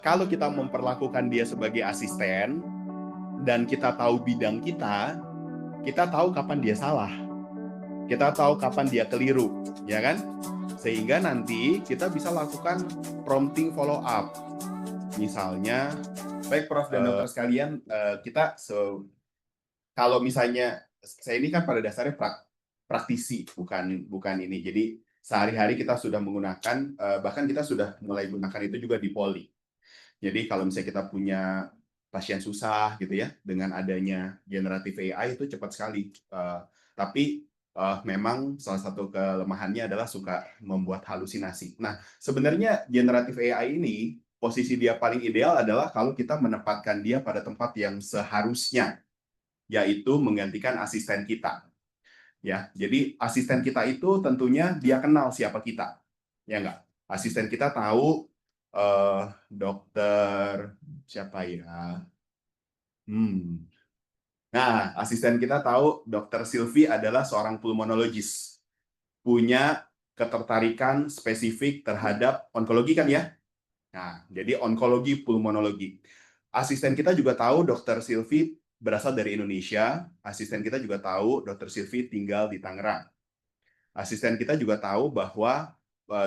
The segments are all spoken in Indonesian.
Kalau kita memperlakukan dia sebagai asisten dan kita tahu bidang kita tahu kapan dia salah, kita tahu kapan dia keliru, ya kan? Sehingga nanti kita bisa lakukan prompting follow up. Misalnya, baik Prof dan dokter sekalian, kalau misalnya saya ini kan pada dasarnya praktisi, bukan ini. Jadi sehari-hari kita sudah menggunakan, bahkan kita sudah mulai gunakan itu juga di Poli. Jadi kalau misalnya kita punya pasien susah gitu ya, dengan adanya generatif AI itu cepat sekali. Tapi memang salah satu kelemahannya adalah suka membuat halusinasi. Nah, sebenarnya generatif AI ini posisi dia paling ideal adalah kalau kita menempatkan dia pada tempat yang seharusnya, yaitu menggantikan asisten kita. Ya, jadi asisten kita itu tentunya dia kenal siapa kita, ya enggak? Asisten kita tahu dokter siapa ya? Nah, asisten kita tahu dokter Silvi adalah seorang pulmonologis, punya ketertarikan spesifik terhadap onkologi kan ya? Nah, jadi onkologi pulmonologi. Asisten kita juga tahu dokter Silvi berasal dari Indonesia. Asisten kita juga tahu dokter Silvi tinggal di Tangerang. Asisten kita juga tahu bahwa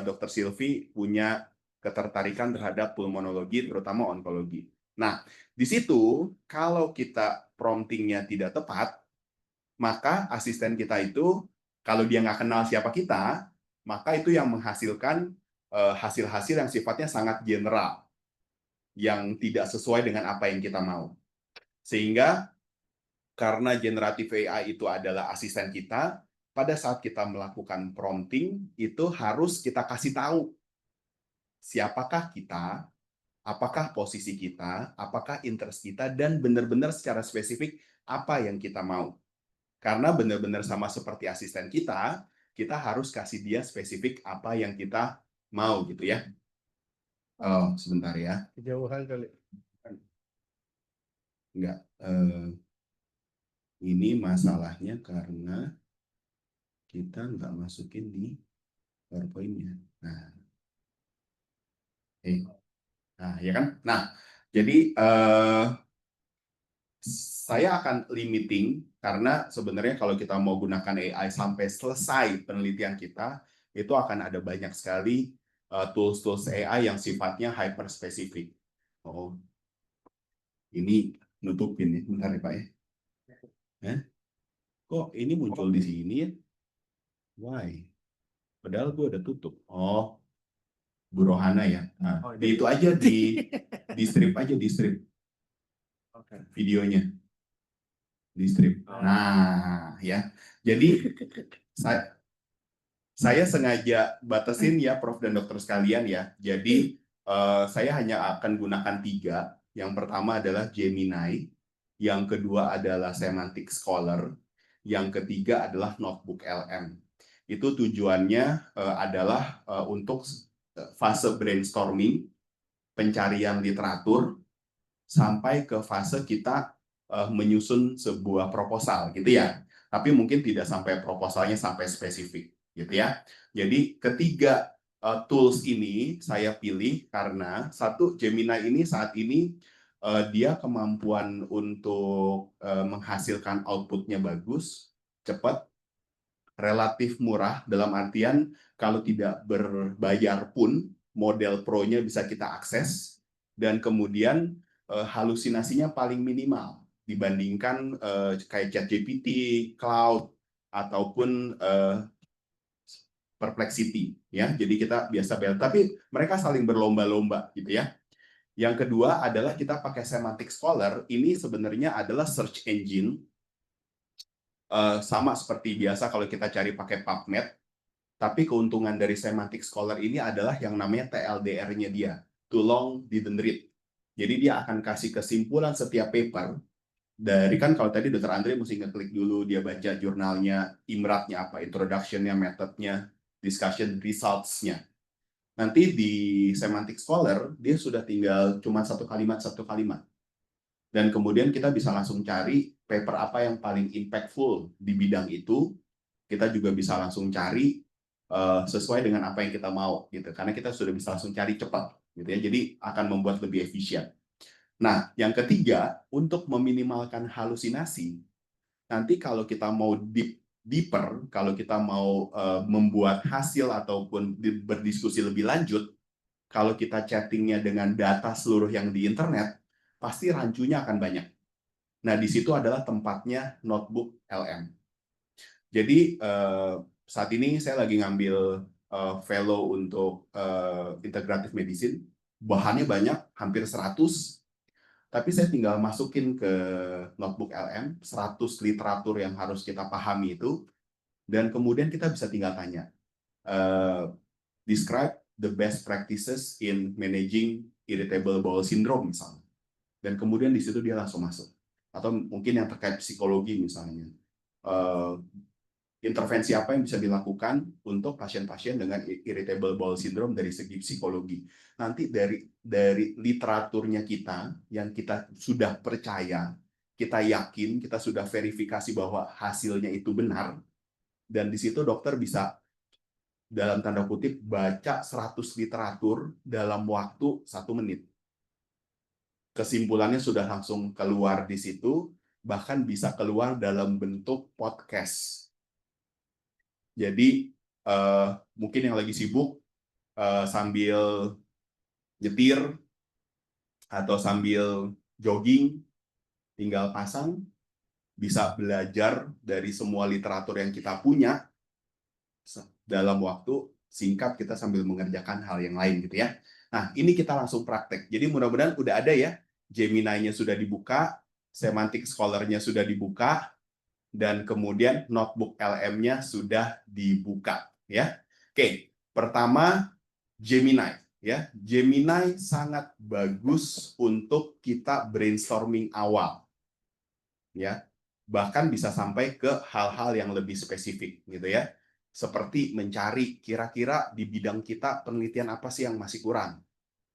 dokter Silvi punya ketertarikan terhadap pulmonologi, terutama onkologi. Nah, di situ kalau kita promptingnya tidak tepat, maka asisten kita itu, kalau dia nggak kenal siapa kita, maka itu yang menghasilkan hasil-hasil yang sifatnya sangat general, yang tidak sesuai dengan apa yang kita mau. Sehingga karena generatif AI itu adalah asisten kita, pada saat kita melakukan prompting, itu harus kita kasih tahu siapakah kita, apakah posisi kita, apakah interest kita, dan benar-benar secara spesifik apa yang kita mau. Karena benar-benar sama seperti asisten kita harus kasih dia spesifik apa yang kita mau gitu ya. Oh, sebentar ya. Kejauhan kali. Enggak. Ini masalahnya karena kita nggak masukin di PowerPoint-nya. Nah, nah ya kan. Nah, jadi saya akan limiting karena sebenarnya kalau kita mau gunakan AI sampai selesai penelitian kita, itu akan ada banyak sekali tools-tools AI yang sifatnya hyper spesifik. Oh, ini nutupin ya, bentar ya Pak ya. Kok ini muncul di sini ya? Why? Padahal gue udah tutup. Oh, Bu Rohana ya. Nah, di itu aja di strip aja di strip videonya di strip. Nah, ya. Jadi saya sengaja batasin ya Prof dan dokter sekalian ya. Jadi saya hanya akan gunakan 3. Yang pertama adalah Gemini, yang kedua adalah Semantic Scholar, yang ketiga adalah Notebook LM. Itu tujuannya adalah untuk fase brainstorming, pencarian literatur, sampai ke fase kita menyusun sebuah proposal gitu ya. Tapi mungkin tidak sampai proposalnya sampai spesifik gitu ya. Jadi ketiga tools ini saya pilih karena satu, Gemini ini saat ini dia kemampuan untuk menghasilkan outputnya bagus, cepat, relatif murah dalam artian kalau tidak berbayar pun model pro-nya bisa kita akses, dan kemudian halusinasinya paling minimal dibandingkan kayak ChatGPT, Cloud, ataupun Perplexity ya. Jadi kita biasa bayar, tapi mereka saling berlomba-lomba gitu ya. Yang kedua adalah kita pakai Semantic Scholar. Ini sebenarnya adalah search engine sama seperti biasa kalau kita cari pakai PubMed, tapi keuntungan dari Semantic Scholar ini adalah yang namanya TLDR-nya dia, too long didn't read. Jadi dia akan kasih kesimpulan setiap paper dari, kan kalau tadi Dr. Andre mesti ngeklik dulu, dia baca jurnalnya, IMRAT-nya apa, introduction-nya, method-nya, discussion, results-nya. Nanti di Semantic Scholar, dia sudah tinggal cuma satu kalimat. Dan kemudian kita bisa langsung cari paper apa yang paling impactful di bidang itu. Kita juga bisa langsung cari sesuai dengan apa yang kita mau gitu, karena kita sudah bisa langsung cari cepat. gitu ya. Jadi akan membuat lebih efisien. Nah, yang ketiga, untuk meminimalkan halusinasi, nanti kalau kita mau deeper, kalau kita mau membuat hasil ataupun berdiskusi lebih lanjut, kalau kita chattingnya dengan data seluruh yang di internet, pasti rancunya akan banyak. Nah, di situ adalah tempatnya notebook LM. Jadi saat ini saya lagi ngambil fellow untuk integrative medicine, bahannya banyak, hampir 100, tapi saya tinggal masukin ke notebook LM 100 literatur yang harus kita pahami itu, dan kemudian kita bisa tinggal tanya, describe the best practices in managing irritable bowel syndrome misalnya, dan kemudian di situ dia langsung masuk. Atau mungkin yang terkait psikologi misalnya, intervensi apa yang bisa dilakukan untuk pasien-pasien dengan irritable bowel syndrome dari segi psikologi. Nanti dari literaturnya kita yang kita sudah percaya, kita yakin, kita sudah verifikasi bahwa hasilnya itu benar, dan di situ dokter bisa dalam tanda kutip baca 100 literatur dalam waktu 1 menit. Kesimpulannya sudah langsung keluar di situ, bahkan bisa keluar dalam bentuk podcast. Jadi mungkin yang lagi sibuk sambil nyetir atau sambil jogging, tinggal pasang, bisa belajar dari semua literatur yang kita punya dalam waktu singkat, kita sambil mengerjakan hal yang lain gitu ya. Nah, ini kita langsung praktek. Jadi mudah-mudahan udah ada ya, Gemini-nya sudah dibuka, Semantic Scholar-nya sudah dibuka, dan kemudian notebook LM-nya sudah dibuka ya. Oke, pertama Gemini ya. Gemini sangat bagus untuk kita brainstorming awal ya. Bahkan bisa sampai ke hal-hal yang lebih spesifik gitu ya. Seperti mencari kira-kira di bidang kita penelitian apa sih yang masih kurang.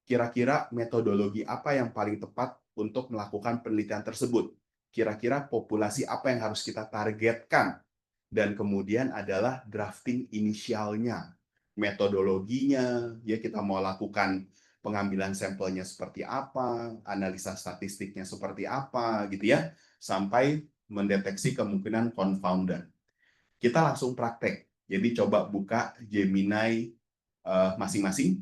Kira-kira metodologi apa yang paling tepat untuk melakukan penelitian tersebut. Kira-kira populasi apa yang harus kita targetkan. Dan kemudian adalah drafting inisialnya, metodologinya, ya kita mau lakukan pengambilan sampelnya seperti apa, analisa statistiknya seperti apa, gitu ya, sampai mendeteksi kemungkinan confounder. Kita langsung praktek. Jadi coba buka Gemini masing-masing,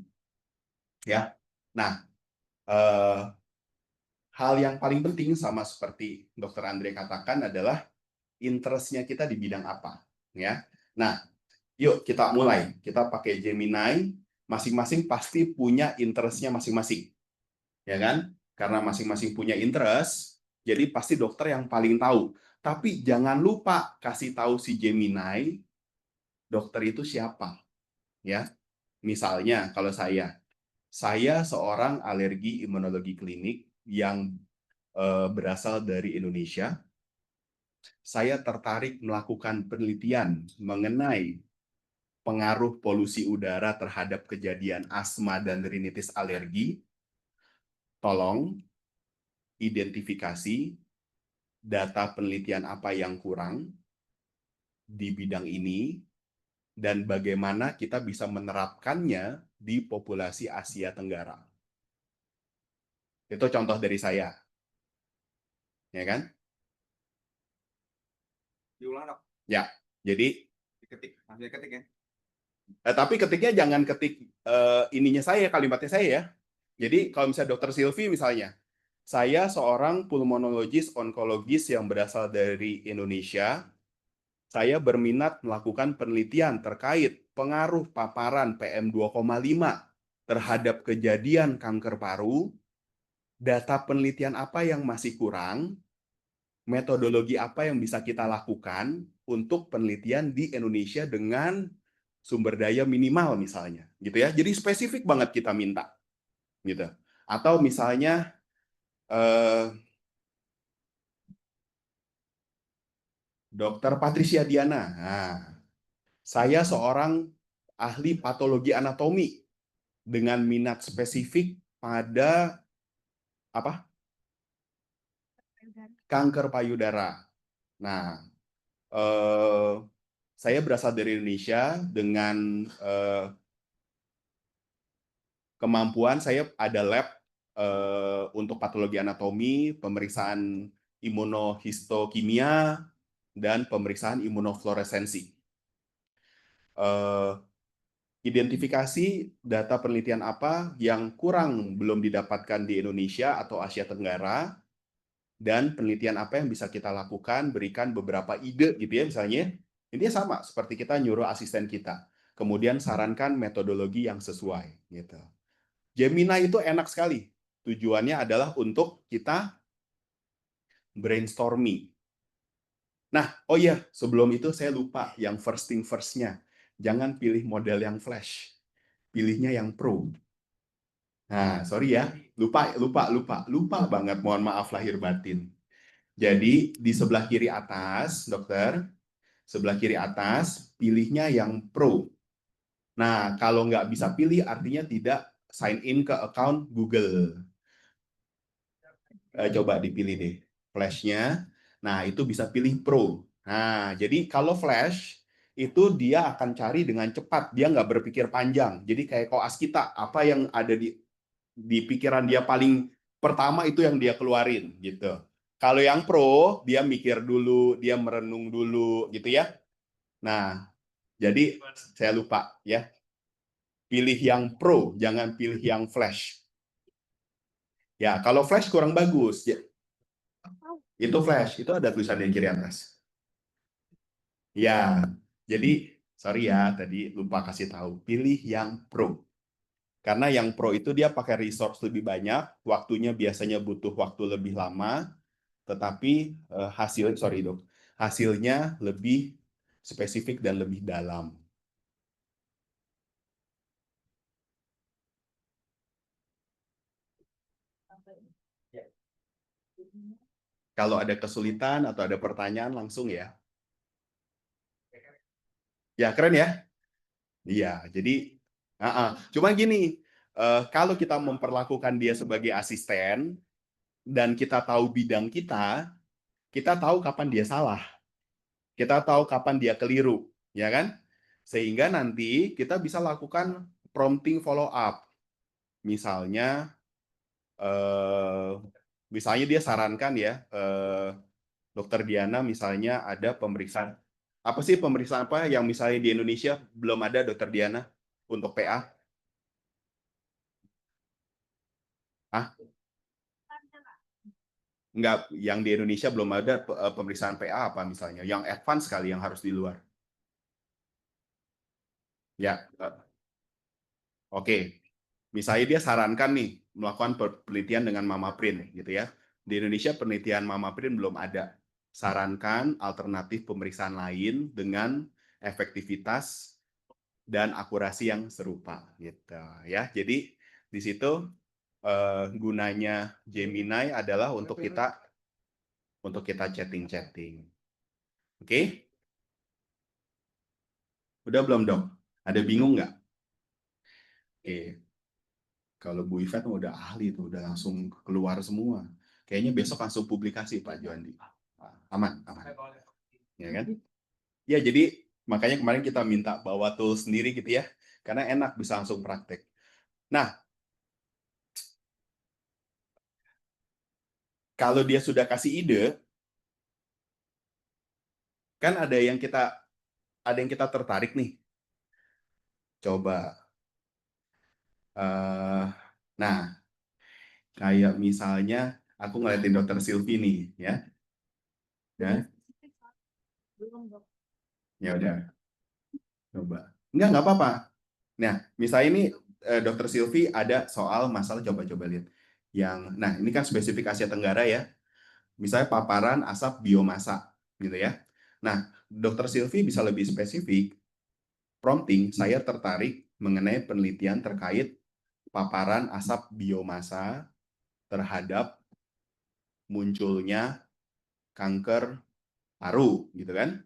ya. Nah, hal yang paling penting sama seperti Dr. Andre katakan adalah interest-nya kita di bidang apa, ya. Nah, yuk kita mulai. Kita pakai Gemini, masing-masing pasti punya interest-nya masing-masing, ya kan? Karena masing-masing punya interest, jadi pasti dokter yang paling tahu. Tapi jangan lupa kasih tahu si Gemini, dokter itu siapa, ya. Misalnya kalau saya seorang alergi imunologi klinik yang berasal dari Indonesia. Saya tertarik melakukan penelitian mengenai pengaruh polusi udara terhadap kejadian asma dan rinitis alergi. Tolong identifikasi data penelitian apa yang kurang di bidang ini dan bagaimana kita bisa menerapkannya di populasi Asia Tenggara. Itu contoh dari saya, ya kan? Diulang dok. Ya, jadi Diketik, langsung diketik ya. tapi ketiknya jangan ketik ininya saya, kalimatnya saya ya. Jadi kalau misalnya Dr. Silvi misalnya, saya seorang pulmonologis onkologis yang berasal dari Indonesia. Saya berminat melakukan penelitian terkait pengaruh paparan PM2,5 terhadap kejadian kanker paru. Data penelitian apa yang masih kurang, metodologi apa yang bisa kita lakukan untuk penelitian di Indonesia dengan sumber daya minimal misalnya, gitu ya. Jadi spesifik banget kita minta, gitu. Atau misalnya Dr. Patricia Diana. Nah, saya seorang ahli patologi anatomi dengan minat spesifik pada apa? Kanker payudara. Nah, saya berasal dari Indonesia dengan kemampuan saya ada lab untuk patologi anatomi, pemeriksaan imunohistokimia, dan pemeriksaan imunofluoresensi. Identifikasi data penelitian apa yang kurang belum didapatkan di Indonesia atau Asia Tenggara, dan penelitian apa yang bisa kita lakukan, berikan beberapa ide gitu ya misalnya. Ini sama seperti kita nyuruh asisten kita. Kemudian sarankan metodologi yang sesuai gitu. Gemini itu enak sekali. Tujuannya adalah untuk kita brainstorming. Nah, oh iya, sebelum itu saya lupa yang first thing first-nya. Jangan pilih model yang flash. Pilihnya yang pro. Nah, sorry ya, lupa banget. Mohon maaf lahir batin. Jadi di sebelah kiri atas, dokter, sebelah kiri atas, pilihnya yang pro. Nah, kalau nggak bisa pilih, artinya tidak sign in ke account Google. Coba dipilih deh, flash-nya. Nah, itu bisa pilih pro. Nah, jadi kalau flash, itu dia akan cari dengan cepat. Dia nggak berpikir panjang. Jadi kayak koas kita, apa yang ada di pikiran dia paling pertama itu yang dia keluarin gitu. Kalau yang pro, dia mikir dulu, dia merenung dulu gitu ya. Nah, jadi saya lupa ya. Pilih yang pro, jangan pilih yang flash. Ya, kalau flash kurang bagus. Ya, itu flash, itu ada tulisan di kiri atas. Ya, jadi sorry ya, tadi lupa kasih tahu. Pilih yang pro. Karena yang pro itu dia pakai resource lebih banyak, waktunya biasanya butuh waktu lebih lama, tetapi hasilnya lebih spesifik dan lebih dalam. Kalau ada kesulitan atau ada pertanyaan langsung ya. Ya keren ya. Iya, jadi cuma gini, kalau kita memperlakukan dia sebagai asisten dan kita tahu bidang kita tahu kapan dia salah, kita tahu kapan dia keliru, ya kan? Sehingga nanti kita bisa lakukan prompting follow up. Misalnya misalnya dia sarankan ya, Dokter Diana misalnya ada pemeriksaan apa sih pemeriksaan apa yang misalnya di Indonesia belum ada Dokter Diana untuk PA? Ah, nggak, yang di Indonesia belum ada pemeriksaan PA apa misalnya, yang advance sekali yang harus di luar. Ya, oke. Misalnya dia sarankan nih melakukan penelitian dengan mama print gitu ya. Di Indonesia penelitian mama print belum ada. Sarankan alternatif pemeriksaan lain dengan efektivitas dan akurasi yang serupa gitu ya. Jadi di situ gunanya Gemini adalah untuk kita chatting-chatting. Oke? Udah belum, Dok? Ada bingung nggak? Oke. Kalau Bu Ivet udah ahli tuh, udah langsung keluar semua. Kayaknya besok langsung publikasi Pak Juandi. Aman, aman. Ya kan? Ya, jadi makanya kemarin kita minta bawa tool sendiri gitu ya. Karena enak bisa langsung praktek. Nah, kalau dia sudah kasih ide, kan ada yang kita tertarik nih. Coba. Nah, kayak misalnya aku ngeliatin Dokter Silvi nih, ya. Ya, ya udah, coba. Nggak apa-apa. Nah, misalnya ini Dokter Silvi ada soal masalah, coba-coba lihat. Nah ini kan spesifik Asia Tenggara ya. Misalnya paparan asap biomasa, gitu ya. Nah, Dokter Silvi bisa lebih spesifik. Prompting, saya tertarik mengenai penelitian terkait paparan asap biomasa terhadap munculnya kanker paru, gitu kan?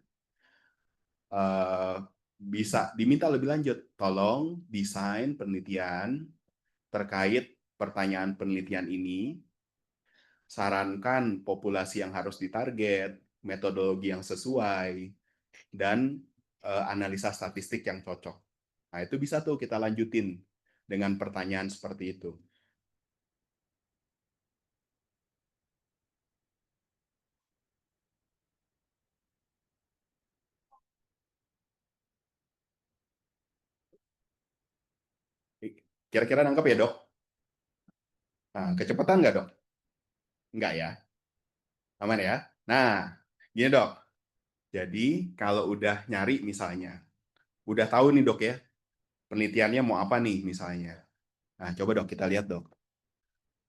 Bisa diminta lebih lanjut, tolong desain penelitian terkait pertanyaan penelitian ini, sarankan populasi yang harus ditarget, metodologi yang sesuai, dan analisa statistik yang cocok. Nah, itu bisa tuh kita lanjutin. dengan pertanyaan seperti itu. Kira-kira nangkep ya, Dok? Nah, kecepatan nggak, Dok? Nggak ya? Aman ya? Nah, gini, Dok. Jadi, kalau udah nyari misalnya, udah tahu nih, Dok ya, penelitiannya mau apa nih misalnya. Nah, coba, Dok, kita lihat, Dok.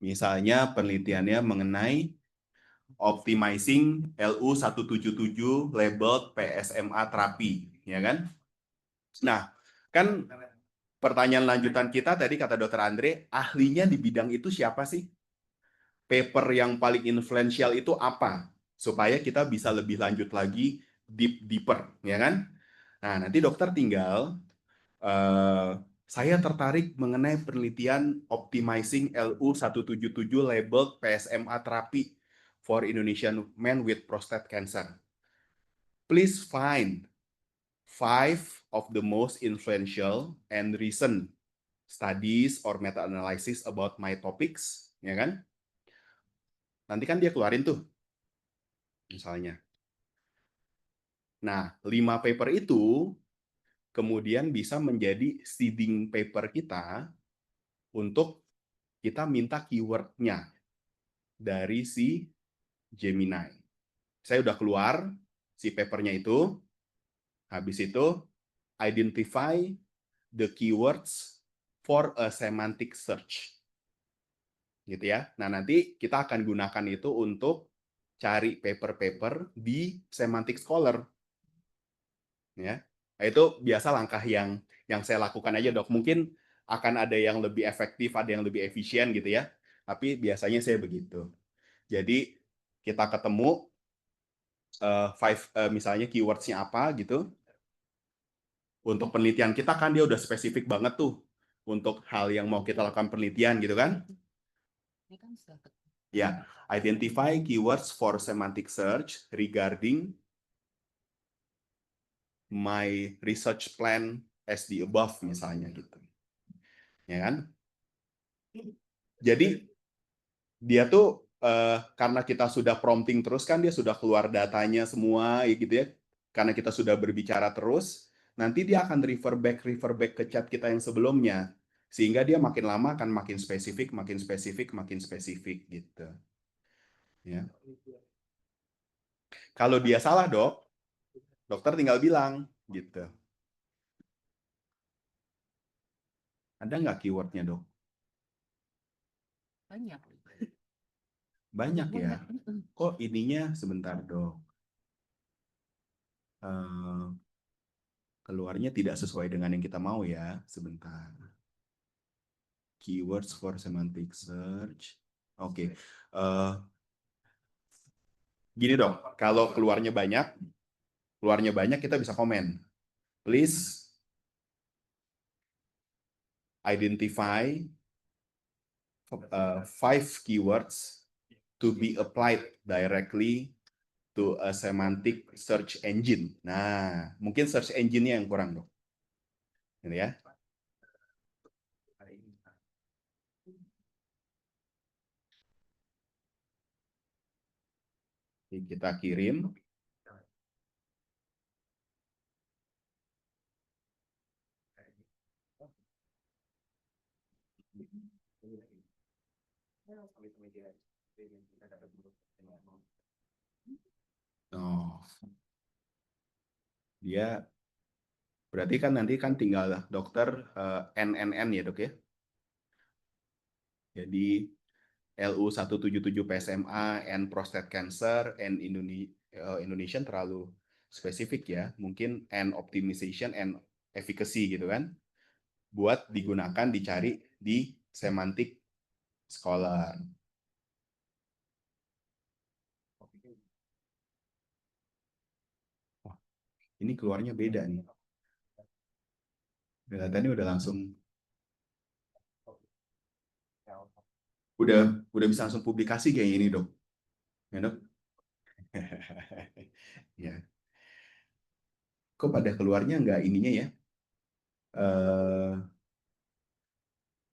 Misalnya penelitiannya mengenai optimizing LU177 labeled PSMA terapi, ya kan? Nah, kan pertanyaan lanjutan kita tadi kata Dokter Andre, ahlinya di bidang itu siapa sih? Paper yang paling influential itu apa? Supaya kita bisa lebih lanjut lagi, deeper, ya kan? Nah, nanti dokter tinggal, saya tertarik mengenai penelitian optimizing LU177 labeled PSMA therapy for Indonesian men with prostate cancer. Please find 5 of the most influential and recent studies or meta-analysis about my topics, ya kan? Nanti kan dia keluarin tuh, misalnya. Nah, 5 paper itu kemudian bisa menjadi seeding paper kita untuk kita minta keyword-nya dari si Gemini. Saya udah keluar si papernya itu, habis itu identify the keywords for a semantic search. Gitu ya. Nah, nanti kita akan gunakan itu untuk cari paper-paper di Semantic Scholar. Ya. Nah, itu biasa langkah yang saya lakukan aja, Dok. Mungkin akan ada yang lebih efektif, ada yang lebih efisien gitu ya. Tapi biasanya saya begitu. Jadi kita ketemu misalnya keywords-nya apa gitu. Untuk penelitian kita kan dia udah spesifik banget tuh untuk hal yang mau kita lakukan penelitian gitu kan. Ya, identify keywords for semantic search regarding my research plan as the above misalnya gitu. Ya kan? Jadi dia tuh karena kita sudah prompting terus kan dia sudah keluar datanya semua ya gitu ya. Karena kita sudah berbicara terus, nanti dia akan refer back ke chat kita yang sebelumnya. Sehingga dia makin lama akan makin spesifik, makin spesifik, makin spesifik gitu. Ya. Kalau dia salah, Dok, dokter tinggal bilang gitu. Ada nggak keywordnya, Dok? Banyak. Banyak ya. Kok ininya sebentar, Dok. Keluarnya tidak sesuai dengan yang kita mau ya. Sebentar. Keywords for semantic search. Oke. Gini, Dok. Kalau keluarnya banyak kita bisa komen. Please identify 5 keywords to be applied directly to a semantic search engine. Nah, mungkin search engine-nya yang kurang, Dok. Ini ya. Kita kirim. Oh, dia berarti kan nanti kan tinggal dokter NNN ya, Dok ya. Jadi LU177 PSMA and prostate cancer and Indonesian terlalu spesifik ya. Mungkin and optimization and efficacy gitu kan. Buat digunakan dicari di semantic scholar. Wah, ini keluarnya beda nih. Tadi udah langsung udah bisa langsung publikasi kayak ini, Dok. Ya, Dok? Ya. Kok pada keluarnya nggak ininya ya?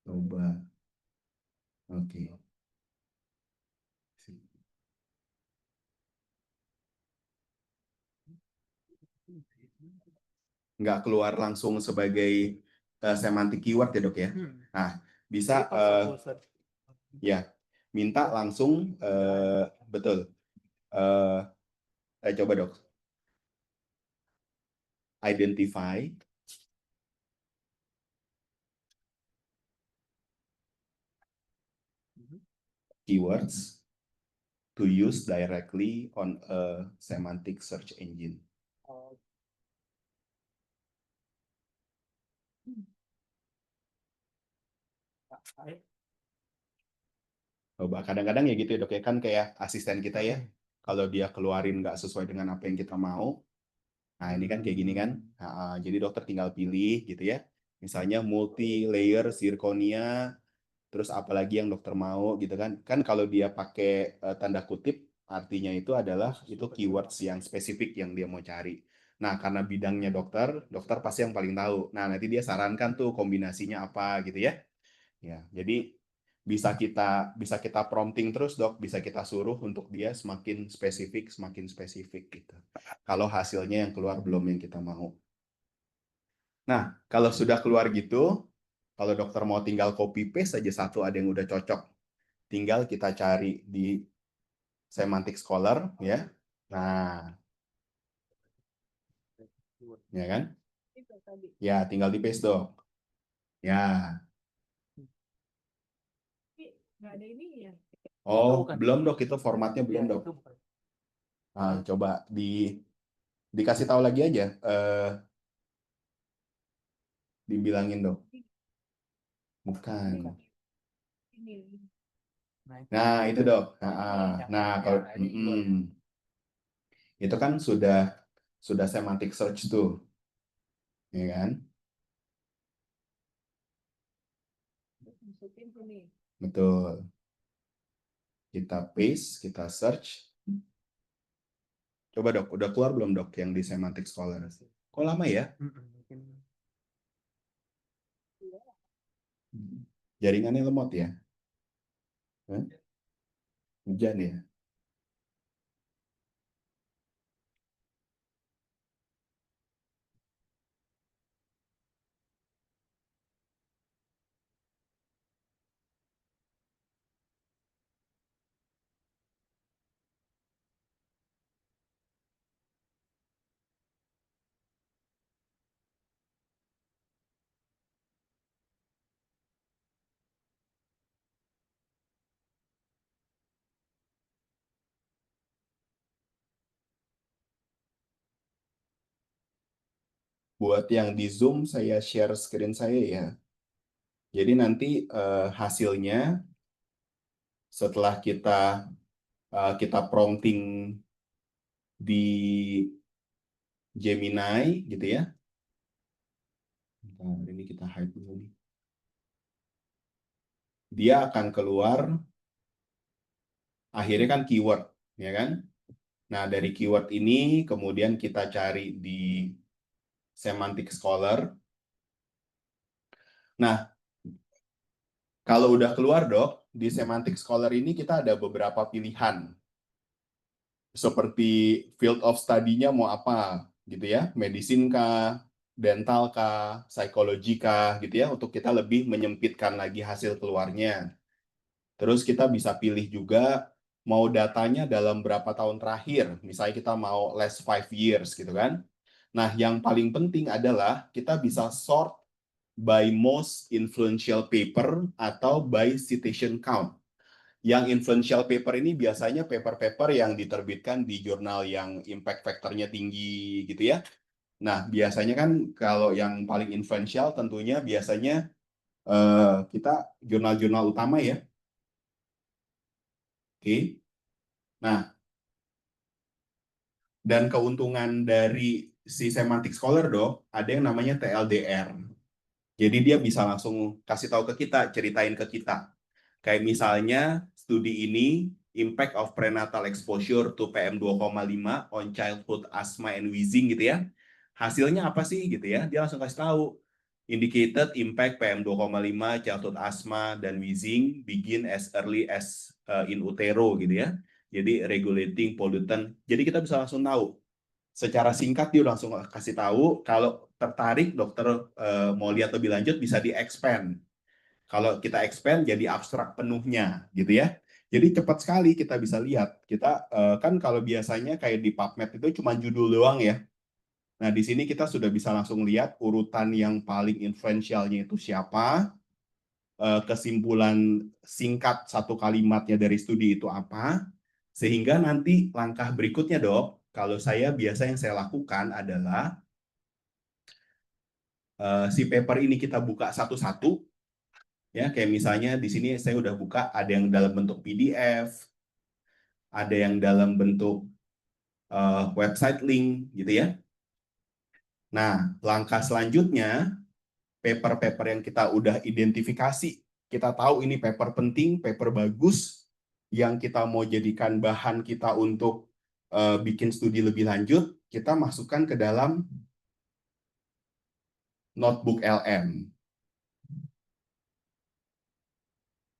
Coba. Oke. Nggak keluar langsung sebagai semantic keyword ya dok ya. Nah, bisa ya minta langsung betul. Coba dok. Identify keywords to use directly on a semantic search engine. Coba kadang-kadang ya gitu ya dok ya, kan kayak asisten kita ya, kalau dia keluarin nggak sesuai dengan apa yang kita mau, nah ini kan kayak gini kan. Jadi dokter tinggal pilih gitu ya, misalnya multi layer zirconia, terus apalagi yang dokter mau gitu kan. Kan kalau dia pakai tanda kutip, artinya itu adalah itu keywords yang spesifik yang dia mau cari. Nah, karena bidangnya dokter, dokter pasti yang paling tahu. Nah, nanti dia sarankan tuh kombinasinya apa gitu ya. Ya, jadi bisa kita prompting terus dok, bisa kita suruh untuk dia semakin spesifik gitu. Kalau hasilnya yang keluar belum yang kita mau. Nah, kalau sudah keluar gitu, kalau dokter mau tinggal copy paste saja satu ada yang udah cocok, tinggal kita cari di Semantic Scholar ya. Nah, ya kan? Ya, tinggal di paste dok. Ya. Nggak ada ini ya. Oh, belum dok, itu formatnya belum dok. Nah, coba dikasih tahu lagi aja. Dibilangin dok. Bukan. Nah, itu dok. Nah, kalau itu kan sudah semantic search tuh, ya kan? Betul. Kita paste, kita search. Coba dok, udah keluar belum dok yang di Semantic Scholar? Kok lama ya? Jaringannya lemot ya? Hujan ya? Buat yang di Zoom, saya share screen saya ya. Jadi nanti hasilnya setelah kita prompting di Gemini gitu ya. Nah, ini kita hide dulu nih. Dia akan keluar akhirnya kan keyword, ya kan? Nah, dari keyword ini kemudian kita cari di Semantic Scholar. Nah, kalau udah keluar dok, di Semantic Scholar ini kita ada beberapa pilihan. Seperti field of study-nya mau apa gitu ya, medicine kah, dental kah, psikologi kah gitu ya, untuk kita lebih menyempitkan lagi hasil keluarnya. Terus kita bisa pilih juga mau datanya dalam berapa tahun terakhir, misalnya kita mau last 5 years gitu kan. Nah, yang paling penting adalah kita bisa sort by most influential paper atau by citation count. Yang influential paper ini biasanya paper-paper yang diterbitkan di jurnal yang impact factor-nya tinggi gitu ya. Nah, biasanya kan kalau yang paling influential tentunya biasanya kita jurnal-jurnal utama ya. Oke. Nah, dan keuntungan dari si Semantic Scholar dok, ada yang namanya TLDR. Jadi dia bisa langsung kasih tahu ke kita, ceritain ke kita. Kayak misalnya studi ini impact of prenatal exposure to PM2,5 on childhood asthma and wheezing gitu ya. Hasilnya apa sih gitu ya? Dia langsung kasih tahu. Indicated impact PM 2,5, childhood asthma, dan wheezing begin as early as in utero gitu ya. Jadi regulating pollutant. Jadi kita bisa langsung tahu. Secara singkat dia langsung kasih tahu. Kalau tertarik dokter mau lihat lebih lanjut bisa di-expand. Kalau kita expand jadi abstrak penuhnya gitu ya. Jadi cepat sekali kita bisa lihat. Kita kan kalau biasanya kayak di PubMed itu cuma judul doang ya. Nah, di sini kita sudah bisa langsung lihat urutan yang paling influentialnya itu siapa, kesimpulan singkat satu kalimatnya dari studi itu apa, sehingga nanti langkah berikutnya dok, kalau saya biasa yang saya lakukan adalah si paper ini kita buka satu-satu, ya kayak misalnya di sini saya udah buka ada yang dalam bentuk PDF, ada yang dalam bentuk website link gitu ya. Nah, langkah selanjutnya paper-paper yang kita udah identifikasi, kita tahu ini paper penting, paper bagus, yang kita mau jadikan bahan kita untuk bikin studi lebih lanjut, kita masukkan ke dalam notebook LM.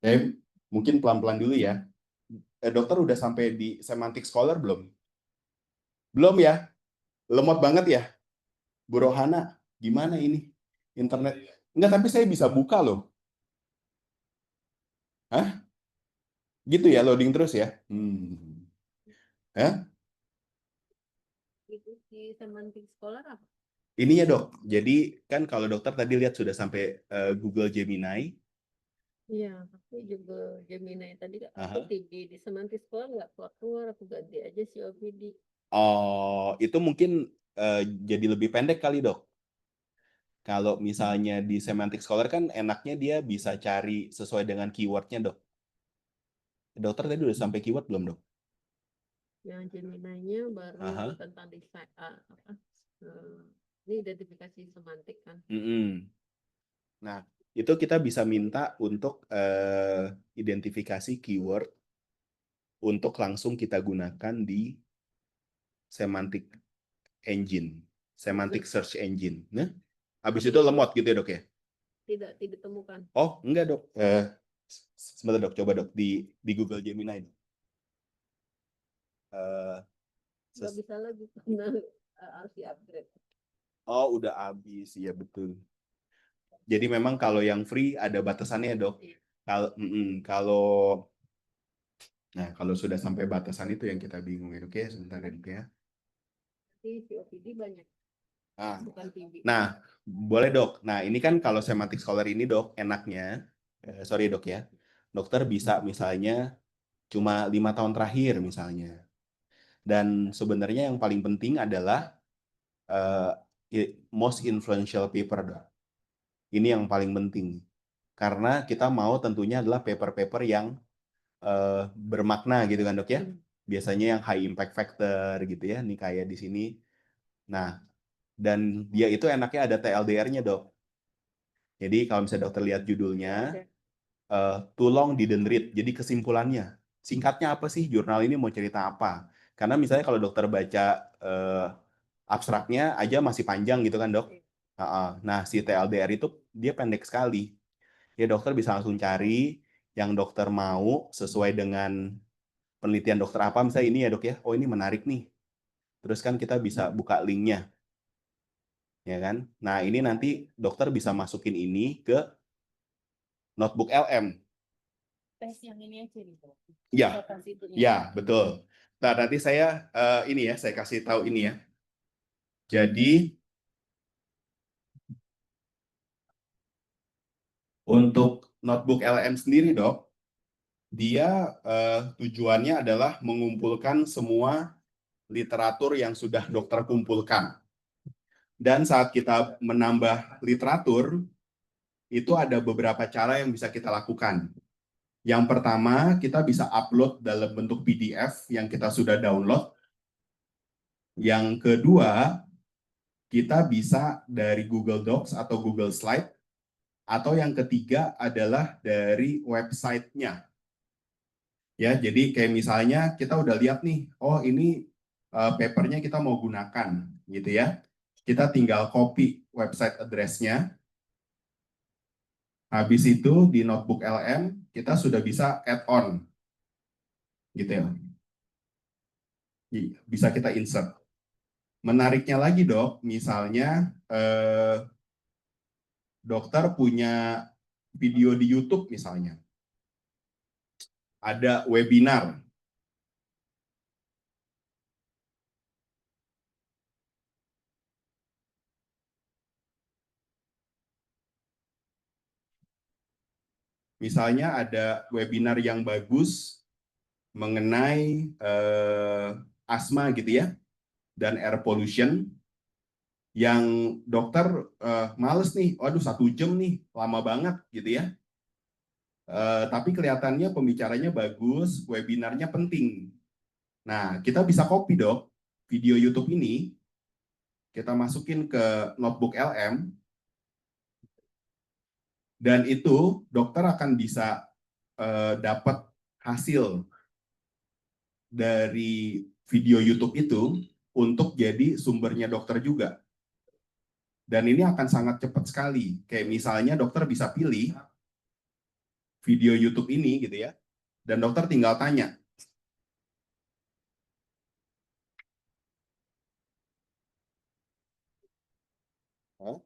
Oke, mungkin pelan-pelan dulu ya. Dokter udah sampai di Semantic Scholar belum? Belum ya? Lemot banget ya? Bu Rohana, gimana ini? Internet? Enggak, tapi saya bisa buka loh. Hah? Gitu ya, loading terus ya? Ya? Itu di Semantic Scholar apa? Ini ya dok, jadi kan kalau dokter tadi lihat sudah sampai Google Gemini. Iya, aku juga Gemini tadi Aha. aku di Semantic Scholar nggak keluar, aku ganti aja si OPD. Oh, itu mungkin jadi lebih pendek kali dok. Kalau misalnya di Semantic Scholar kan enaknya dia bisa cari sesuai dengan keywordnya dok. Dokter tadi udah sampai keyword belum dok? Yang Gemini-nya baru Aha. tentang desain ini identifikasi semantik kan. Nah, itu kita bisa minta untuk identifikasi keyword untuk langsung kita gunakan di semantic engine, semantic search engine. Nah, habis itu lemot gitu ya dok ya? Tidak ditemukan. Oh, enggak dok. Sebentar dok, coba dok di Google Gemini. Nggak bisa lagi karena harus di-upgrade. Oh, udah habis, ya betul. Jadi memang kalau yang free ada batasannya dok. Kalau kalau sudah sampai batasan itu yang kita bingung ya dok ya. Sebentar ya dok ya. Jadi COPD banyak, bukan TB. Nah, boleh dok. Nah, ini kan kalau Semantic Scholar ini dok, enaknya, sorry dok ya, dokter bisa misalnya cuma 5 tahun terakhir misalnya. Dan sebenarnya yang paling penting adalah most influential paper dok. Ini yang paling penting. Karena kita mau tentunya adalah paper-paper yang bermakna gitu kan dok ya. Biasanya yang high impact factor gitu ya. Ini kayak di sini. Nah, dan dia itu enaknya ada TLDR-nya dok. Jadi kalau misalnya dokter lihat judulnya, too long didn't read. Jadi kesimpulannya, singkatnya apa sih jurnal ini mau cerita apa? Karena misalnya kalau dokter baca abstraknya aja masih panjang gitu kan dok. Nah si TLDR itu dia pendek sekali. Ya dokter bisa langsung cari yang dokter mau sesuai dengan penelitian dokter apa. Misalnya ini ya dok ya, oh ini menarik nih. Terus kan kita bisa buka linknya. Ya kan? Nah ini nanti dokter bisa masukin ini ke notebook LM. Tes yang ini aja nih. Ya, ya betul. Nah nanti saya ini ya, saya kasih tahu ini ya. Jadi untuk notebook LM sendiri dok, dia tujuannya adalah mengumpulkan semua literatur yang sudah dokter kumpulkan. Dan saat kita menambah literatur, itu ada beberapa cara yang bisa kita lakukan. Yang pertama, kita bisa upload dalam bentuk PDF yang kita sudah download. Yang kedua, kita bisa dari Google Docs atau Google Slide. Atau yang ketiga adalah dari website-nya. Ya, jadi kayak misalnya kita udah lihat nih, oh ini papernya kita mau gunakan, gitu ya. Kita tinggal copy website address-nya, Habis itu di notebook LM kita sudah bisa add on, gitu ya. Bisa kita insert. Menariknya lagi dok, misalnya dokter punya video di YouTube misalnya, ada webinar. Misalnya ada webinar yang bagus mengenai asma gitu ya, dan air pollution, yang dokter males nih, waduh 1 jam nih, lama banget gitu ya. Tapi kelihatannya pembicaranya bagus, webinarnya penting. Nah, kita bisa copy dok, video YouTube ini, kita masukin ke notebook LM, dan itu dokter akan bisa dapat hasil dari video YouTube itu untuk jadi sumbernya dokter juga. Dan ini akan sangat cepat sekali. Kayak misalnya dokter bisa pilih video YouTube ini gitu ya, dan dokter tinggal tanya, oh,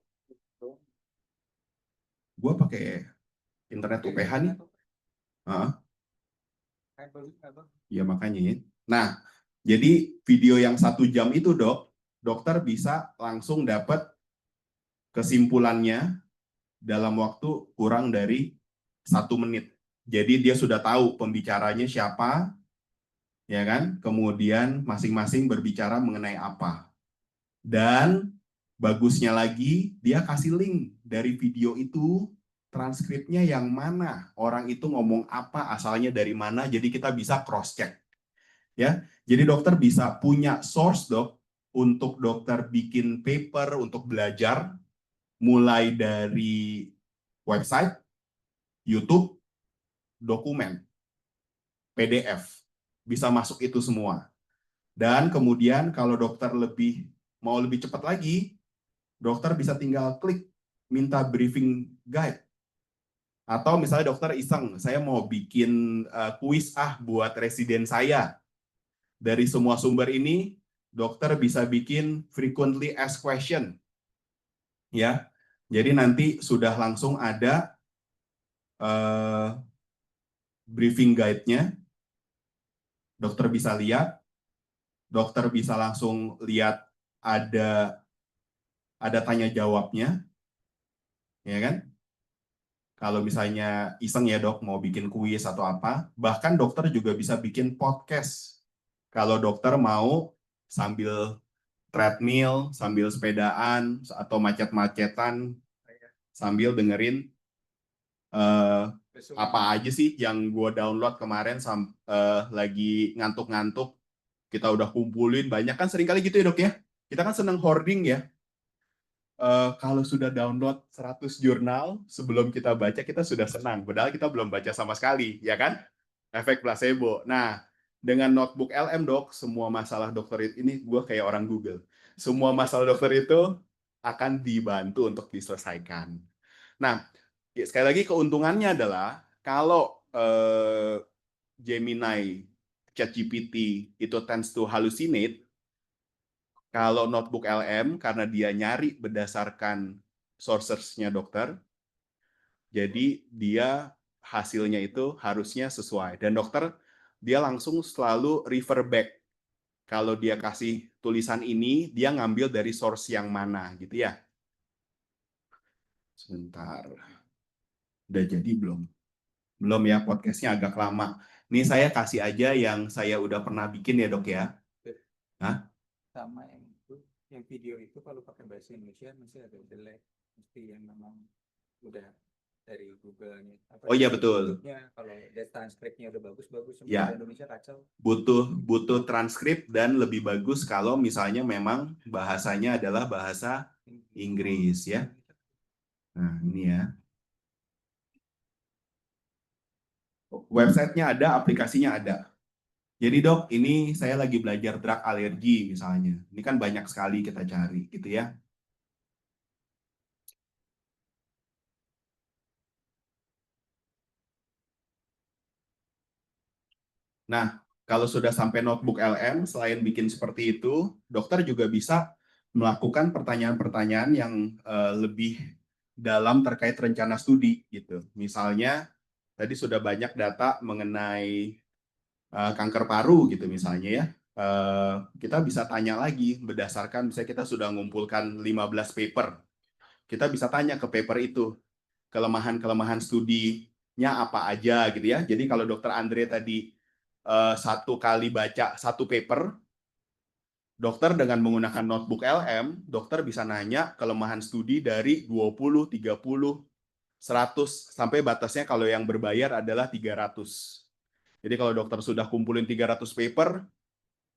gue pakai internet UPH nih. Ya makanya ya. Nah, jadi video yang 1 jam itu dok, dokter bisa langsung dapat kesimpulannya dalam waktu kurang dari 1 menit. Jadi dia sudah tahu pembicaranya siapa, ya kan? Kemudian masing-masing berbicara mengenai apa. Dan bagusnya lagi, dia kasih link dari video itu, transkripnya yang mana, orang itu ngomong apa, asalnya dari mana, jadi kita bisa cross check. Ya, jadi dokter bisa punya source dok untuk dokter bikin paper untuk belajar, mulai dari website, YouTube, dokumen, PDF, bisa masuk itu semua. Dan kemudian kalau dokter mau lebih cepat lagi, dokter bisa tinggal klik minta briefing guide. Atau misalnya dokter iseng, saya mau bikin kuis buat residen saya. Dari semua sumber ini, dokter bisa bikin frequently asked question. Ya, jadi nanti sudah langsung ada briefing guide-nya. Dokter bisa lihat, dokter bisa langsung lihat ada tanya jawabnya, ya kan? Kalau misalnya iseng ya dok, mau bikin kuis atau apa, bahkan dokter juga bisa bikin podcast. Kalau dokter mau sambil treadmill, sambil sepedaan, atau macet-macetan, sambil dengerin apa aja sih yang gue download kemarin lagi ngantuk-ngantuk, kita udah kumpulin, banyak kan seringkali gitu ya dok ya, kita kan seneng hoarding ya. Kalau sudah download 100 jurnal, sebelum kita baca kita sudah senang, padahal kita belum baca sama sekali, ya kan? Efek placebo. Nah, dengan notebook LM dok, semua masalah dokter ini, gue kayak orang Google. Semua masalah dokter itu akan dibantu untuk diselesaikan. Nah, sekali lagi keuntungannya adalah kalau Gemini, ChatGPT itu tends to hallucinate, kalau notebook LM, karena dia nyari berdasarkan sources-nya dokter, jadi dia hasilnya itu harusnya sesuai. Dan dokter, dia langsung selalu refer back. Kalau dia kasih tulisan ini, dia ngambil dari source yang mana, gitu ya. Sebentar. Udah jadi belum? Belum ya, podcastnya agak lama. Ini saya kasih aja yang saya udah pernah bikin ya dok ya. Hah? Sama yang itu, yang video itu kalau pakai bahasa Indonesia masih agak jelek, mesti yang memang udah dari Google-nya. Oh iya betul. Kalau dia transkripnya udah bagus-bagus, Ya. bahasa Indonesia kacau. Butuh transkrip, dan lebih bagus kalau misalnya memang bahasanya adalah bahasa Inggris ya. Nah ini ya. Websitenya ada, aplikasinya ada. Jadi dok, ini saya lagi belajar drug alergi misalnya. Ini kan banyak sekali kita cari gitu ya. Nah, kalau sudah sampai notebook LM, selain bikin seperti itu, dokter juga bisa melakukan pertanyaan-pertanyaan yang lebih dalam terkait rencana studi gitu. Misalnya tadi sudah banyak data mengenai kanker paru gitu misalnya ya. Kita bisa tanya lagi berdasarkan misalnya kita sudah mengumpulkan 15 paper. Kita bisa tanya ke paper itu kelemahan-kelemahan studinya apa aja gitu ya. Jadi kalau dokter Andre tadi satu kali baca satu paper, dokter dengan menggunakan notebook LM, dokter bisa nanya kelemahan studi dari 20, 30, 100, sampai batasnya kalau yang berbayar adalah 300. Jadi kalau dokter sudah kumpulin 300 paper,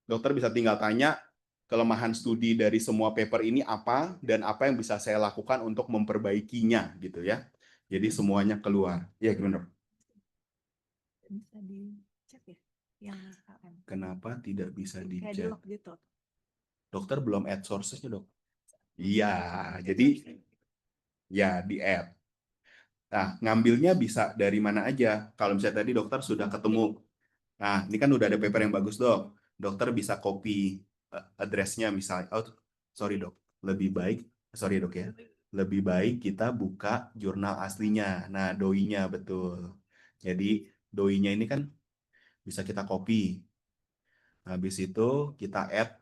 dokter bisa tinggal tanya kelemahan studi dari semua paper ini apa dan apa yang bisa saya lakukan untuk memperbaikinya gitu ya. Jadi semuanya keluar. Ya gimana? Bisa dicek ya yang KM. Kenapa tidak bisa Kayak di dicek? log gitu. Dokter belum add sources-nya, Dok. Iya, jadi ya di add. Nah, ngambilnya bisa dari mana aja. Kalau misalnya tadi dokter sudah ketemu. Nah, ini kan udah ada paper yang bagus, Dok. Dokter bisa copy address-nya misalnya. Oh, sorry, Dok. Lebih baik, sorry, Dok ya. Lebih baik kita buka jurnal aslinya. Nah, doi-nya betul. Jadi, doi-nya ini kan bisa kita copy. Habis itu kita add.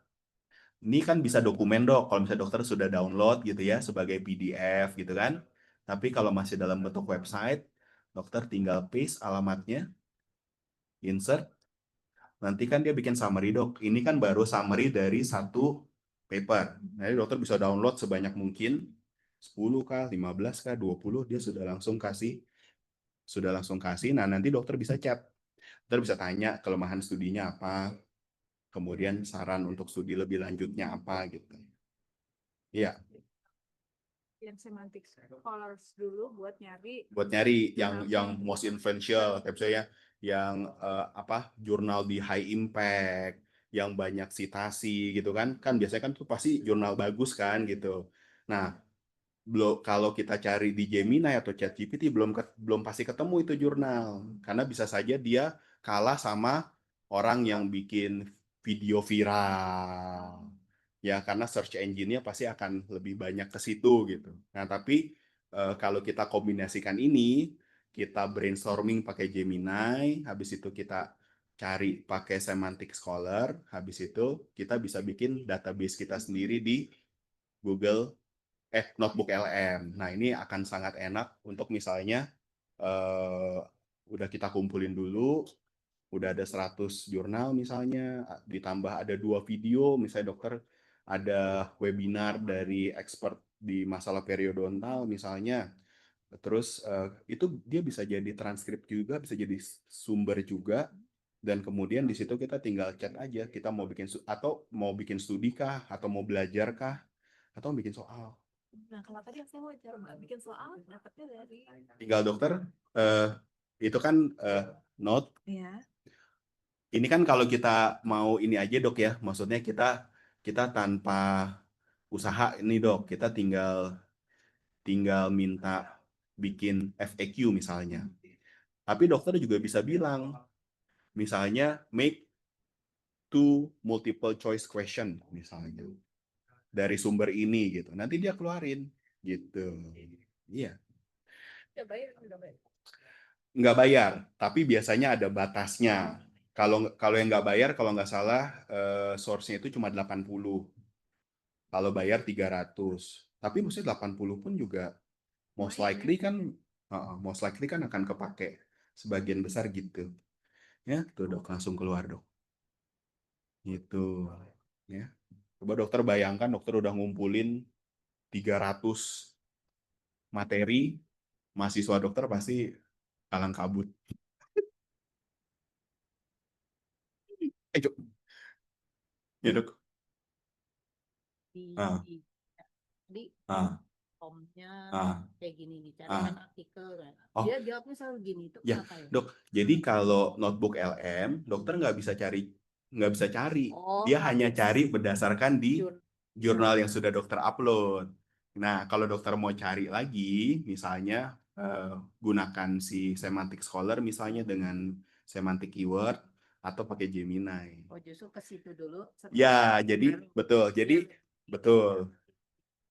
Ini kan bisa dokumen, Dok. Kalau misalnya dokter sudah download gitu ya sebagai PDF gitu kan. Tapi kalau masih dalam bentuk website, dokter tinggal paste alamatnya, insert, nanti kan dia bikin summary, Dok. Ini kan baru summary dari satu paper. Jadi dokter bisa download sebanyak mungkin 10 kah, 15 kah, 20, dia sudah langsung kasih. Nah, nanti dokter bisa chat. Dokter bisa tanya kelemahan studinya apa, kemudian saran untuk studi lebih lanjutnya apa gitu. Iya. Yang semantic scholars dulu buat nyari yang most influential, kayak misalnya yang jurnal di high impact, yang banyak citasi gitu kan biasanya kan tuh pasti jurnal bagus kan gitu. Nah, kalau kita cari di Gemini atau ChatGPT belum pasti ketemu itu jurnal, karena bisa saja dia kalah sama orang yang bikin video viral ya, karena search engine-nya pasti akan lebih banyak ke situ gitu. Nah, tapi kalau kita kombinasikan ini, kita brainstorming pakai Gemini, habis itu kita cari pakai Semantic Scholar, habis itu kita bisa bikin database kita sendiri di Google Notebook LM. Nah, ini akan sangat enak untuk misalnya udah kita kumpulin dulu, udah ada 100 jurnal misalnya, ditambah ada 2 video, misalnya dokter ada webinar dari expert di masalah periodontal misalnya, terus itu dia bisa jadi transkrip juga, bisa jadi sumber juga, dan kemudian di situ kita tinggal chat aja, kita mau bikin atau mau bikin studi kah, atau mau belajar kah, atau mau bikin soal. Nah, kalau tadi aku mau coba bikin soal, dapatnya dari Tinggal dokter, itu kan note. ya. Ini kan kalau kita mau ini aja, Dok ya, maksudnya kita tanpa usaha ini, Dok, kita tinggal minta bikin FAQ misalnya. Tapi dokter juga bisa bilang, misalnya make two multiple choice question misalnya dari sumber ini gitu. Nanti dia keluarin gitu. Iya. Nggak bayar, tapi biasanya ada batasnya. Kalau yang nggak bayar, kalau nggak salah, source-nya itu cuma 80. Kalau bayar 300. Tapi maksudnya 80 pun juga most likely kan akan kepake sebagian besar gitu. Ya, tuh Dok, langsung keluar, Dok. Gitu. Ya. Coba dokter bayangkan, dokter udah ngumpulin 300 materi, mahasiswa dokter pasti kalang kabut. Cuk. Ya, Dok. di Ah, di ah, komnya ah, kayak gini nih, ah. carikan artikel kan. Oh, Dia jawabnya selalu gini, itu ya, kenapa ya? Dok. Jadi kalau notebook LM, dokter nggak bisa cari. Oh, Dia hanya cari berdasarkan di jur- jurnal yang sudah dokter upload. Nah, kalau dokter mau cari lagi, misalnya gunakan si semantic scholar misalnya dengan semantic keyword, atau pakai Gemini. Oh, justru ke situ dulu. Ya, jadi betul. Jadi betul.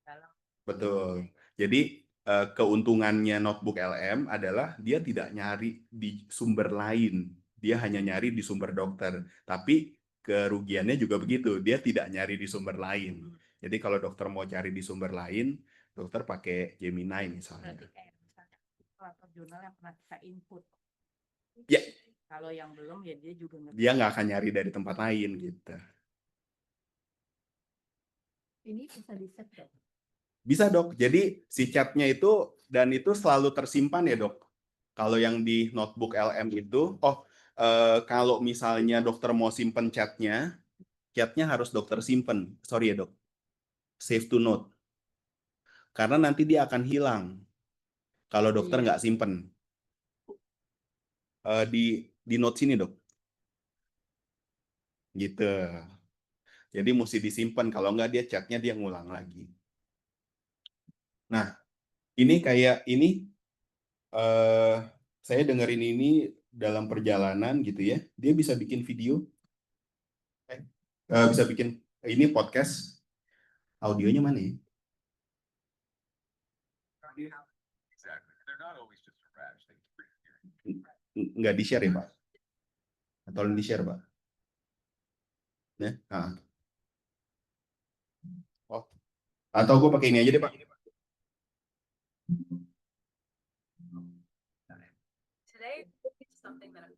Dalam. Betul. Jadi keuntungannya notebook LM adalah dia tidak nyari di sumber lain. Dia hanya nyari di sumber dokter. Tapi kerugiannya juga begitu. Dia tidak nyari di sumber lain. Jadi kalau dokter mau cari di sumber lain, dokter pakai Gemini misalnya. Berarti kayak misalnya atau jurnal yang pernah kita input. Ya. Kalau yang belum ya dia juga Dia nggak akan nyari dari tempat lain gitu. Ini bisa di-set dok. Bisa dok. Jadi si chatnya itu dan itu selalu tersimpan ya dok. Kalau yang di notebook LM itu, kalau misalnya dokter mau simpen chatnya harus dokter simpen. Sorry ya dok. Save to note. Karena nanti dia akan hilang kalau dokter nggak simpen. Di note sini dok. Gitu. Jadi mesti disimpan. Kalau nggak dia chatnya dia ngulang lagi. Nah, ini kayak ini. Saya dengerin ini dalam perjalanan gitu ya. Dia bisa bikin video. Bisa bikin ini podcast. Audionya mana ya? Nggak di-share ya, Pak? Tolong di-share, Pak. Ya? Oh. Atau gue pakai ini aja deh, Pak. Today, something that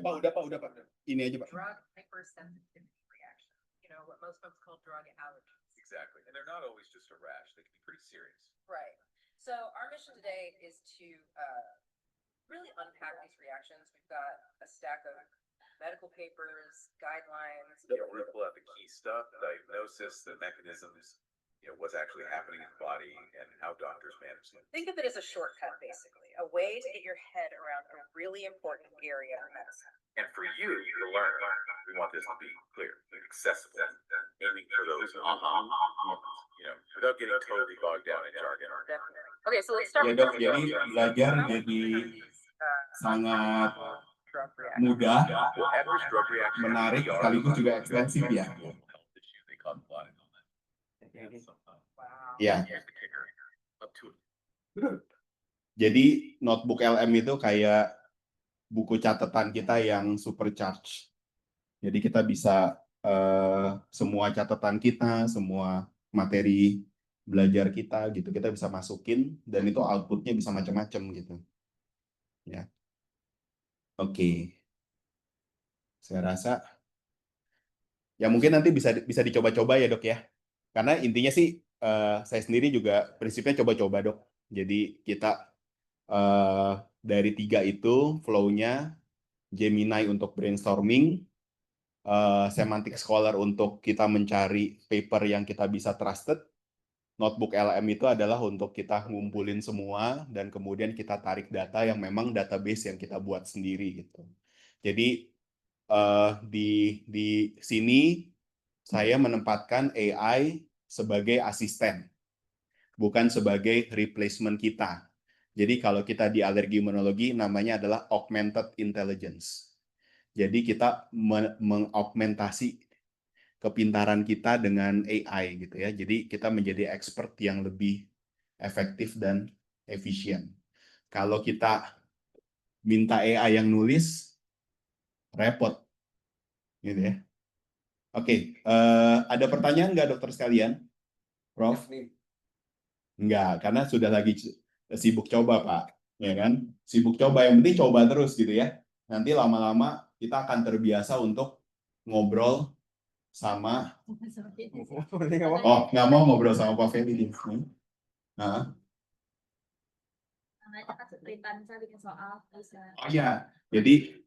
Pak, udah, Pak. Ini aja, Pak. drug hypersensitivity reaction. You know, what most folks call drug allergies. Exactly. And they're not always just a rash. They can be pretty serious. Right. So our mission today is to really unpack these reactions. We've got a stack of medical papers, guidelines. Yeah, we're gonna pull out the key stuff, the diagnosis, the mechanisms, what's actually happening in the body and how doctors manage it. Think of it as a shortcut, basically, a way to get your head around a really important area of medicine. And for you to learn, we want this to be clear, accessible, aiming for those moments, without getting totally bogged down in jargon. Definitely. Okay, so let's start Ya with dok, jadi belajar jadi sangat drug reaction. mudah, Well, adverse drug reaction menarik, are sekaligus juga ekstensif ya. health issue. They cause a lot of illness. Wow. Ya. Here's the kicker. Up to Jadi notebook LM itu kayak buku catatan kita yang supercharge. Jadi kita bisa semua catatan kita, semua materi belajar kita gitu, kita bisa masukin dan itu outputnya bisa macam-macam gitu. Ya. Oke. Saya rasa ya mungkin nanti bisa dicoba-coba ya dok ya. Karena intinya sih saya sendiri juga prinsipnya coba-coba dok. Jadi kita dari 3 itu flow-nya Gemini untuk brainstorming, Semantic Scholar untuk kita mencari paper yang kita bisa trusted, Notebook LM itu adalah untuk kita ngumpulin semua dan kemudian kita tarik data yang memang database yang kita buat sendiri gitu. Jadi di sini saya menempatkan AI sebagai asisten, bukan sebagai replacement kita. Jadi kalau kita di alergi imunologi namanya adalah augmented intelligence. Jadi kita mengaugmentasi kepintaran kita dengan AI gitu ya. Jadi kita menjadi expert yang lebih efektif dan efisien. Kalau kita minta AI yang nulis, repot. Gitu ya. Oke, ada pertanyaan nggak dokter sekalian? Prof? Enggak, karena sudah lagi sibuk coba, Pak. Ya kan? Sibuk coba, yang penting coba terus gitu ya. Nanti lama-lama kita akan terbiasa untuk ngobrol sama nggak mau ngobrol sama Pak Feli. Nah. Oh iya, jadi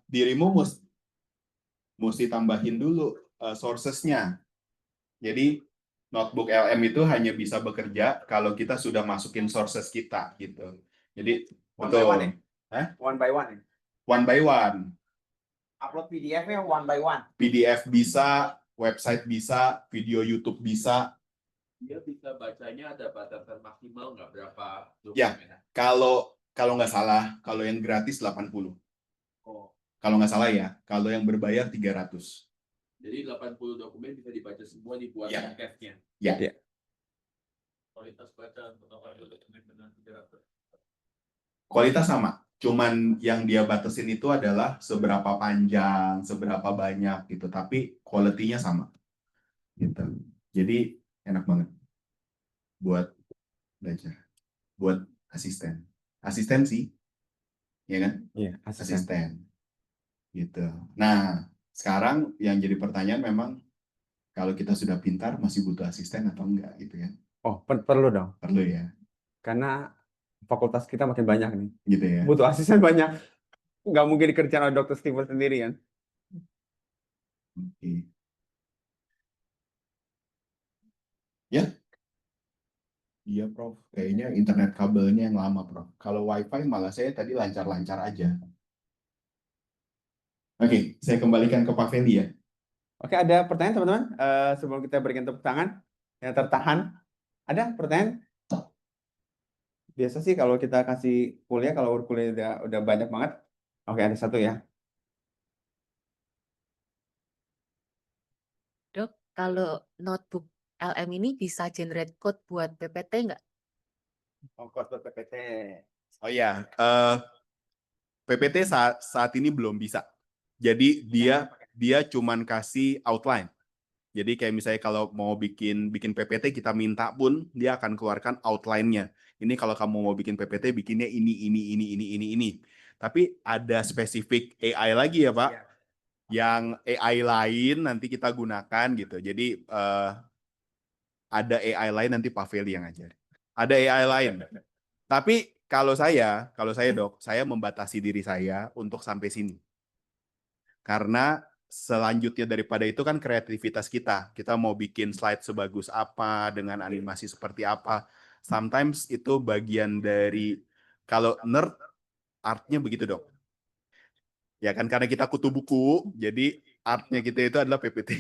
dirimu mesti tambahin dulu sources-nya. Jadi notebook LM itu hanya bisa bekerja kalau kita sudah masukin sources kita gitu. Jadi One by one ya? One by one ya? One by one. Upload PDF-nya one by one. PDF bisa, website bisa, video YouTube bisa. Dia bisa bacanya ada batasan maksimal nggak berapa Ya, dokumen? kalau nggak salah, kalau yang gratis 80. Oh, Kalau nggak salah ya, kalau yang berbayar 300. Jadi 80 dokumen bisa dibaca semua dibuat Ya. PDF-nya. Ya. Ya. Kualitas baca untuk 80 dokumen dengan 300. Kualitas sama. Cuman yang dia batasin itu adalah seberapa panjang, seberapa banyak gitu. Tapi quality-nya sama. Gitu. Jadi enak banget buat belajar. Buat asisten. Asisten sih. Ya kan? Iya, asisten. Asisten. Gitu. Nah, sekarang yang jadi pertanyaan memang kalau kita sudah pintar masih butuh asisten atau enggak gitu ya. Oh, perlu dong. Perlu ya. Karena fakultas kita makin banyak nih. Gitu ya. Butuh asisten banyak. Nggak mungkin dikerjain oleh dokter Steven sendiri kan. Oke. Ya. Iya, Prof. Kayaknya internet kabelnya yang lama, Prof. Kalau WiFi malah saya tadi lancar-lancar aja. Oke, saya kembalikan ke Pak Feli ya. Oke, ada pertanyaan teman-teman? Sebelum kita berikan tepuk tangan yang tertahan, ada pertanyaan? Biasa sih kalau kita kasih kuliah, kalau kuliah udah banyak banget. Oke, ada satu ya. Dok, kalau notebook LM ini bisa generate code buat PPT nggak? Oh, kode PPT. Oh ya, PPT saat ini belum bisa. Jadi dia cuman kasih outline. Jadi kayak misalnya kalau mau bikin PPT kita minta pun dia akan keluarkan outline-nya. Ini kalau kamu mau bikin PPT bikinnya ini. Tapi ada spesifik AI lagi ya, Pak. Yang AI lain nanti kita gunakan gitu. Jadi ada AI lain nanti Pak Feli yang ngajar. Ada AI lain. Tapi kalau saya Dok, saya membatasi diri saya untuk sampai sini. Karena selanjutnya daripada itu kan kreativitas kita. Kita mau bikin slide sebagus apa, dengan animasi seperti apa. Sometimes itu bagian dari, kalau nerd, artnya begitu Dok. Ya kan, karena kita kutu buku, jadi artnya kita itu adalah PPT.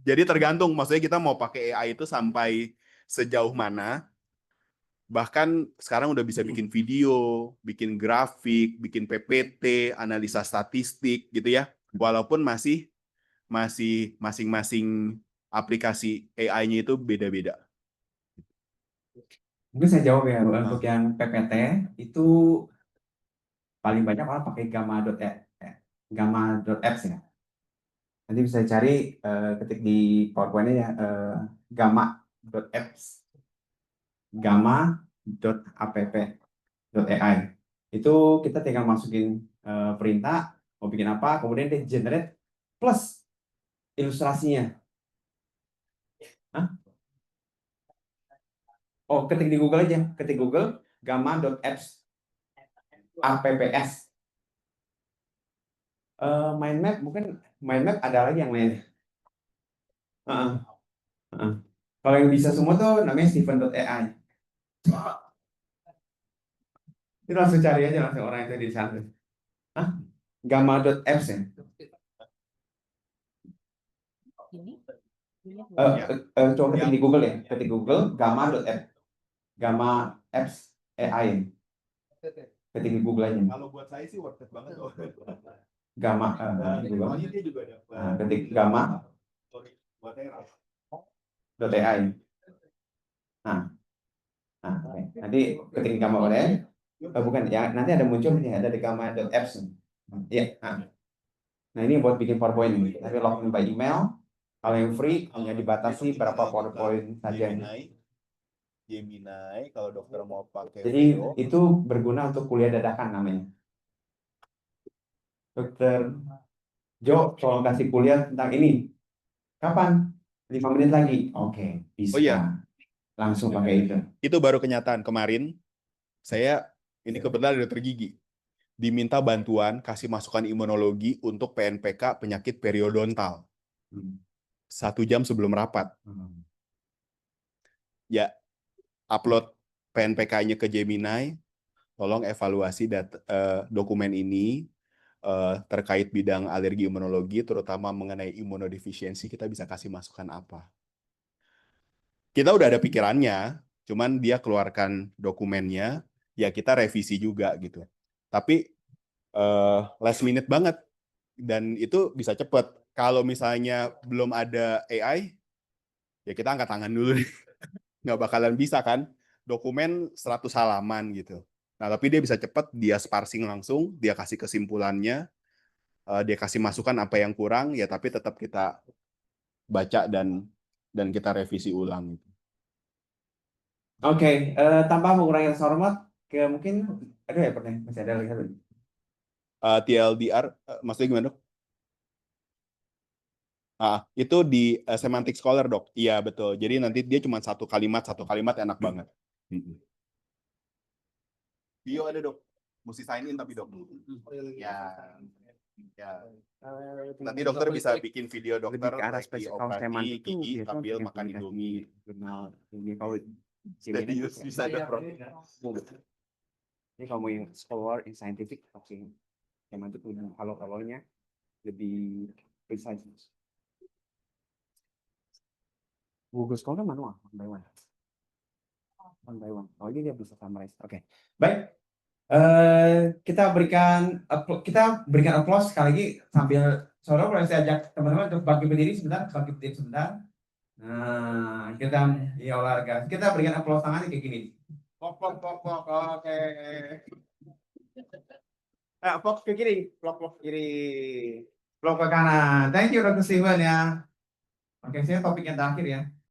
Jadi tergantung, maksudnya kita mau pakai AI itu sampai sejauh mana. Bahkan sekarang udah bisa bikin video, bikin grafik, bikin PPT, analisa statistik gitu ya. Walaupun masih masing-masing aplikasi AI-nya itu beda-beda. Mungkin saya jawab ya, untuk yang PPT itu paling banyak orang pakai gamma.apps ya. Nanti bisa cari ketik di PowerPoint-nya ya, gamma.apps. gamma.app.ai. Itu kita tinggal masukin perintah, mau bikin apa, kemudian dia generate plus ilustrasinya. Hah? Oh, ketik di Google aja, ketik Google gamma.apps apps. Mind map, mungkin mind map ada lagi yang lain. Kalau yang bisa semua tuh namanya Steven.ai. Itu langsung cari aja langsung orang itu di sana. Gamma.apps ya. Ini? Coba ketik di Google ya, ketik Google gamma.apps, gamma apps AI. Ketik di Google aja. Kalau buat saya sih worth it banget. Gamma, Google. Ketik gamma.ai. Oke. Nanti ketik gamma.ai. Bukan ya, nanti ada muncul nih, ada di gamma.apps. Ya. Nah ini buat bikin PowerPoint ini. Tapi login by email. Kalau yang free hanya dibatasi berapa PowerPoint saja. Gemini, kalau dokter mau pakai Jadi video, itu berguna untuk kuliah dadakan namanya. Dokter Jo, tolong kasih kuliah tentang ini. Kapan? 5 menit lagi. Oke, bisa. Oh iya. Langsung pakai itu. Itu baru kenyataan kemarin. Saya ini kebetulan ada dokter gigi. Diminta bantuan kasih masukan imunologi untuk PNPK penyakit periodontal. 1 jam sebelum rapat. Ya, upload PNPK-nya ke Gemini, tolong evaluasi dokumen ini terkait bidang alergi imunologi, terutama mengenai imunodefisiensi, kita bisa kasih masukan apa. Kita udah ada pikirannya, cuman dia keluarkan dokumennya, ya kita revisi juga gitu. Tapi last minute banget dan itu bisa cepet. Kalau misalnya belum ada AI, ya kita angkat tangan dulu nih. Nggak bakalan bisa kan, dokumen 100 halaman gitu. Nah, tapi dia bisa cepet, dia sparsing langsung, dia kasih kesimpulannya, dia kasih masukan apa yang kurang, ya tapi tetap kita baca dan kita revisi ulang. Oke, tanpa mengurangi rasa hormat, ke mungkin ada ya pertanyaan masih ada lagi satu. TLDR, maksudnya gimana, Dok? Itu di Semantic Scholar, Dok. Iya, betul. Jadi nanti dia cuma satu kalimat enak banget. Bio ada, Dok. Mesti sign in tapi, Dok. Ya. Ya. Nanti dokter bisa bikin video dokter Lebih ke arah lagi spesifikal operasi semantik itu gigi biasanya sambil punya makan komunikasi Indomie. jurnal ini kalau Jadi bisa ada Ini kalau mau yang scholar in scientific, oke. Semantik lebih kalau-kalaunya lebih precise. Google Scholar manual, one by one. One by one. Oh, ini dia bisa summarize. Oke. Baik. Kita berikan applause sekali lagi sambil saudara boleh saya ajak teman-teman untuk bangkit berdiri sebentar. Nah, kita ya olahraga. Kita berikan applause tangannya kayak gini. Plok. Oke. Plok ke kiri, plok kiri. Plok ke kanan. Thank you Dr. Steven ya. Oke, saya topik yang terakhir ya.